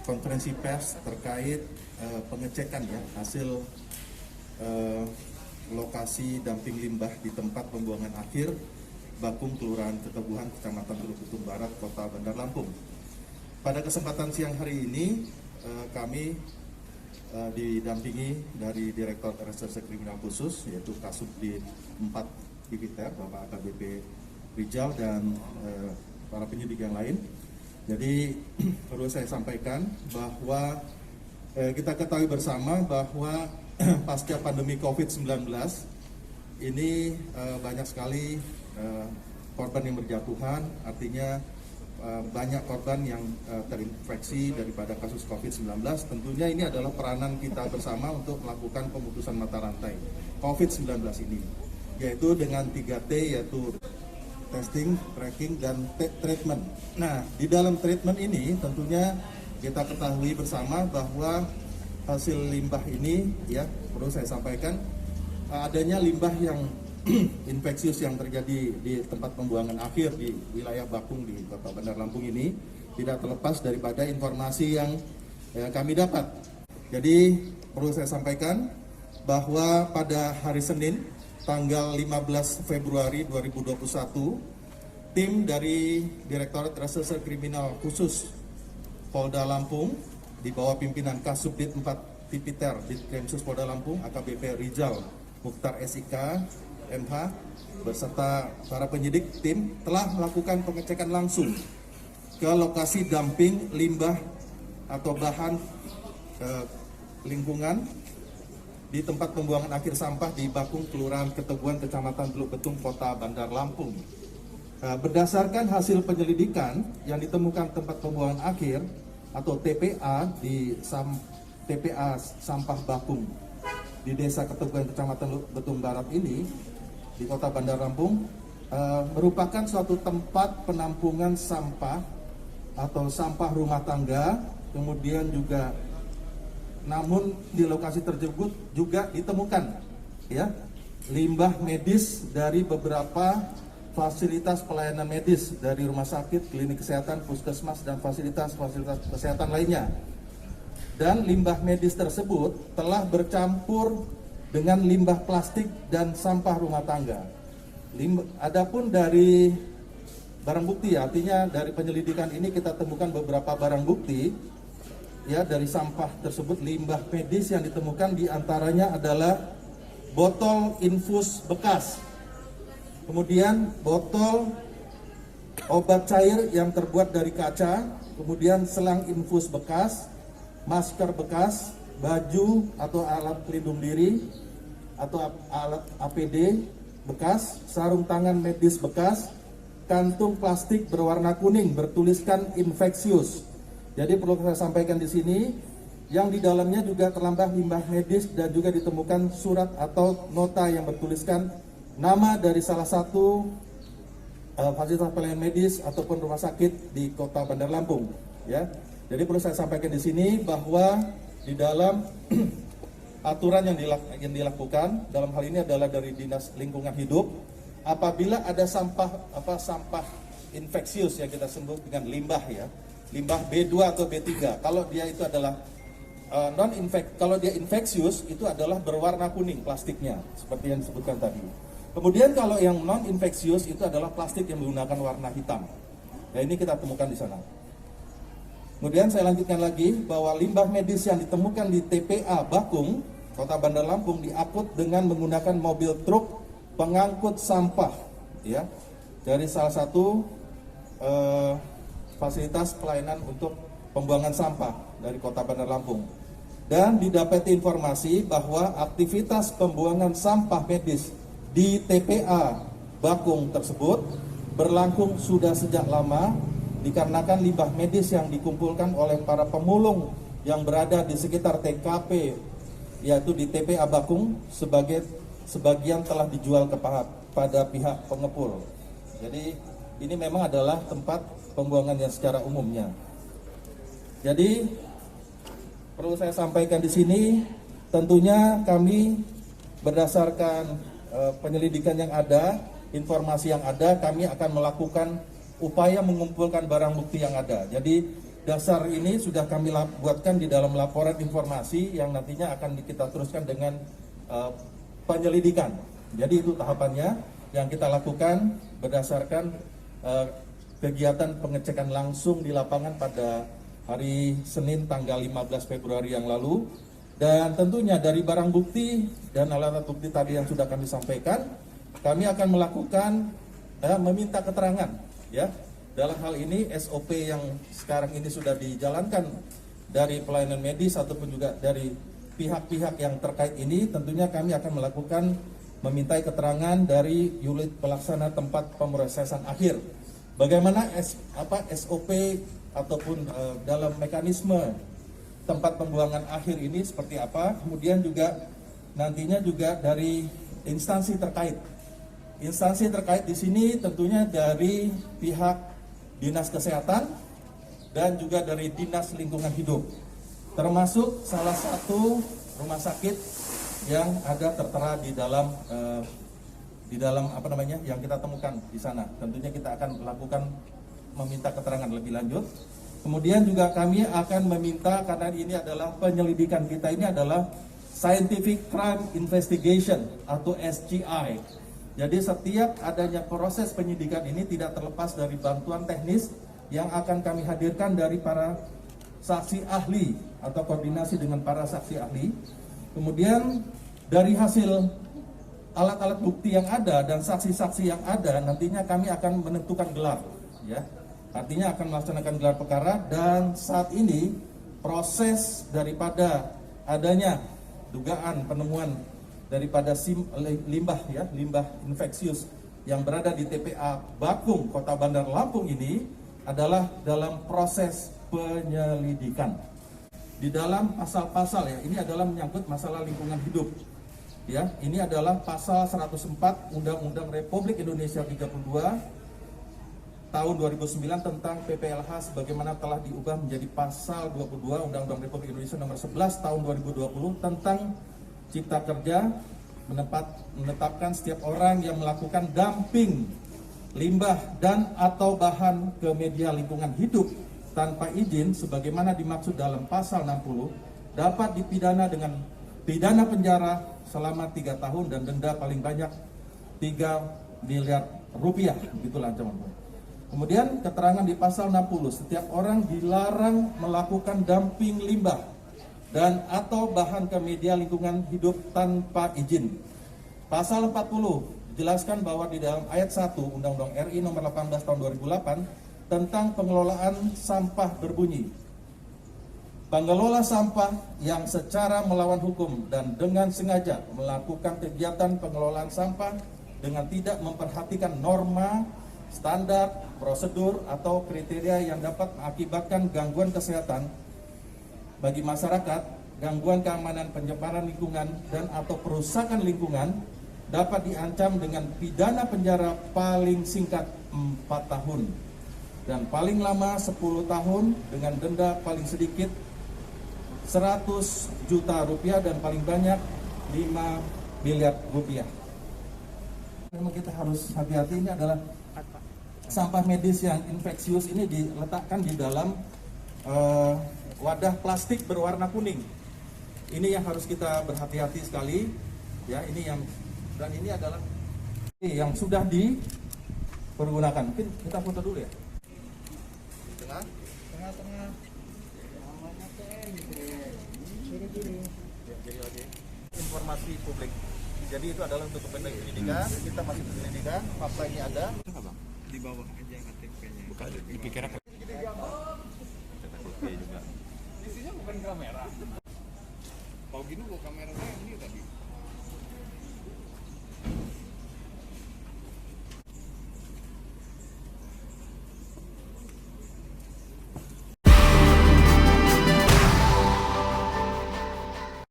konferensi pers terkait pengecekan ya hasil lokasi dumping limbah di tempat pembuangan akhir Bakung, Kelurahan Keteguhan, Kecamatan Teluk Betung Barat, Kota Bandar Lampung. Pada kesempatan siang hari ini kami didampingi dari Direktur Reserse Kriminal Khusus yaitu Kasubdit 4 Tipiter, Bapak AKBP Rijal dan para penyidik yang lain. Jadi perlu saya sampaikan bahwa kita ketahui bersama bahwa pasca pandemi COVID-19 ini banyak sekali korban yang berjatuhan, artinya banyak korban yang terinfeksi daripada kasus COVID-19. Tentunya ini adalah peranan kita bersama untuk melakukan pemutusan mata rantai COVID-19 ini, yaitu dengan 3T, yaitu testing, tracking, dan treatment. Nah, di dalam treatment ini tentunya kita ketahui bersama bahwa hasil limbah ini, ya perlu saya sampaikan, adanya limbah yang infeksius yang terjadi di tempat pembuangan akhir di wilayah Bakung di Kota Bandar Lampung ini tidak terlepas daripada informasi yang kami dapat. Jadi perlu saya sampaikan bahwa pada hari Senin tanggal 15 Februari 2021 tim dari Direktorat Reserse Kriminal Khusus Polda Lampung di bawah pimpinan Kasubdit 4 Tipiter Ditkrimsus Polda Lampung AKBP Rijal Mukhtar SIK MH beserta para penyidik tim telah melakukan pengecekan langsung ke lokasi dumping limbah atau bahan lingkungan di tempat pembuangan akhir sampah di Bakung, Kelurahan Keteguhan, Kecamatan Teluk Betung, Kota Bandar Lampung. Berdasarkan hasil penyelidikan yang ditemukan tempat pembuangan akhir atau TPA di TPA Sampah Bakung di Desa Keteguhan, Kecamatan Teluk Betung Barat ini di Kota Bandar Lampung merupakan suatu tempat penampungan sampah atau sampah rumah tangga. Kemudian juga namun di lokasi tersebut juga ditemukan ya limbah medis dari beberapa fasilitas pelayanan medis dari rumah sakit, klinik kesehatan, puskesmas dan fasilitas-fasilitas kesehatan lainnya. Dan limbah medis tersebut telah bercampur dengan limbah plastik dan sampah rumah tangga. Adapun dari barang bukti, artinya dari penyelidikan ini kita temukan beberapa barang bukti ya dari sampah tersebut. Limbah medis yang ditemukan diantaranya adalah botol infus bekas, kemudian botol obat cair yang terbuat dari kaca, kemudian selang infus bekas, masker bekas, baju atau alat pelindung diri atau alat APD bekas, sarung tangan medis bekas, kantung plastik berwarna kuning bertuliskan infeksius. Jadi perlu saya sampaikan di sini yang di dalamnya juga terdapat limbah medis dan juga ditemukan surat atau nota yang bertuliskan nama dari salah satu fasilitas pelayanan medis ataupun rumah sakit di Kota Bandar Lampung ya. Jadi perlu saya sampaikan di sini bahwa di dalam aturan yang dilakukan dalam hal ini adalah dari Dinas Lingkungan Hidup, apabila ada sampah infeksius yang kita sebut dengan limbah ya, limbah B2 atau B3, kalau dia itu adalah kalau dia infeksius itu adalah berwarna kuning plastiknya seperti yang disebutkan tadi. Kemudian kalau yang non infeksius itu adalah plastik yang menggunakan warna hitam. Ya, ini kita temukan di sana. Kemudian saya lanjutkan lagi bahwa limbah medis yang ditemukan di TPA Bakung, Kota Bandar Lampung diangkut dengan menggunakan mobil truk pengangkut sampah ya dari salah satu fasilitas pelayanan untuk pembuangan sampah dari Kota Bandar Lampung. Dan didapati informasi bahwa aktivitas pembuangan sampah medis di TPA Bakung tersebut berlangsung sudah sejak lama dikarenakan limbah medis yang dikumpulkan oleh para pemulung yang berada di sekitar TKP yaitu di TPA Bakung sebagian telah dijual kepada pihak pengepul. Jadi ini memang adalah tempat pembuangan yang secara umumnya. Jadi perlu saya sampaikan di sini, tentunya kami berdasarkan penyelidikan yang ada, informasi yang ada, kami akan melakukan upaya mengumpulkan barang bukti yang ada. Jadi dasar ini sudah kami buatkan di dalam laporan informasi yang nantinya akan kita teruskan dengan penyelidikan. Jadi itu tahapannya yang kita lakukan berdasarkan kegiatan pengecekan langsung di lapangan pada hari Senin tanggal 15 Februari yang lalu. Dan tentunya dari barang bukti dan alat bukti tadi yang sudah kami sampaikan, kami akan melakukan meminta keterangan ya. Dalam hal ini SOP yang sekarang ini sudah dijalankan dari pelayanan medis ataupun juga dari pihak-pihak yang terkait ini, tentunya kami akan melakukan memintai keterangan dari unit pelaksana tempat pemrosesan akhir. Bagaimana SOP ataupun dalam mekanisme tempat pembuangan akhir ini seperti apa, kemudian juga nantinya juga dari instansi terkait. Instansi terkait di sini tentunya dari pihak Dinas Kesehatan dan juga dari Dinas Lingkungan Hidup, termasuk salah satu rumah sakit yang ada tertera di dalam yang kita temukan di sana. Tentunya kita akan melakukan meminta keterangan lebih lanjut. Kemudian juga kami akan meminta, karena ini adalah penyelidikan kita, ini adalah Scientific Crime Investigation atau SCI. Jadi setiap adanya proses penyidikan ini tidak terlepas dari bantuan teknis yang akan kami hadirkan dari para saksi ahli atau koordinasi dengan para saksi ahli. Kemudian dari hasil alat-alat bukti yang ada dan saksi-saksi yang ada, nantinya kami akan menentukan gelar, ya. Artinya akan melaksanakan gelar perkara, dan saat ini proses daripada adanya dugaan penemuan daripada limbah infeksius yang berada di TPA Bakung, Kota Bandar Lampung ini adalah dalam proses penyelidikan. Di dalam pasal-pasal ya, ini adalah menyangkut masalah lingkungan hidup. Ya, ini adalah pasal 104 Undang-Undang Republik Indonesia 32 tahun 2009 tentang PPLH sebagaimana telah diubah menjadi pasal 22 Undang-Undang Republik Indonesia nomor 11 tahun 2020 tentang Cipta Kerja, menetapkan setiap orang yang melakukan dumping limbah dan atau bahan ke media lingkungan hidup tanpa izin sebagaimana dimaksud dalam pasal 60 dapat dipidana dengan pidana penjara selama 3 tahun dan denda paling banyak 3 miliar rupiah, begitulah ancaman. Kemudian keterangan di pasal 60, setiap orang dilarang melakukan dumping limbah dan atau bahan ke media lingkungan hidup tanpa izin. Pasal 40 dijelaskan bahwa di dalam ayat 1 Undang-Undang RI nomor 18 tahun 2008 tentang pengelolaan sampah berbunyi, pengelola sampah yang secara melawan hukum dan dengan sengaja melakukan kegiatan pengelolaan sampah dengan tidak memperhatikan norma, standar, prosedur atau kriteria yang dapat mengakibatkan gangguan kesehatan bagi masyarakat, gangguan keamanan penyebaran lingkungan dan atau perusakan lingkungan dapat diancam dengan pidana penjara paling singkat 4 tahun dan paling lama 10 tahun dengan denda paling sedikit 100 juta rupiah dan paling banyak 5 miliar rupiah. Memang kita harus hati-hati, ini adalah sampah medis yang infeksius ini diletakkan di dalam wadah plastik berwarna kuning. Ini yang harus kita berhati-hati sekali, ya. Ini yang, dan ini adalah yang sudah dipergunakan. Mungkin kita foto dulu ya. Tengah. Jadi lagi informasi publik. Jadi itu adalah untuk kepentingan pendidikan. Kita masih penyelidikan. Fakta ini ada. Di bawah aja KTP-nya. Bukan dipikirkan juga. Isinya bukan kamera. Kalau gini gua kameranya ini tadi.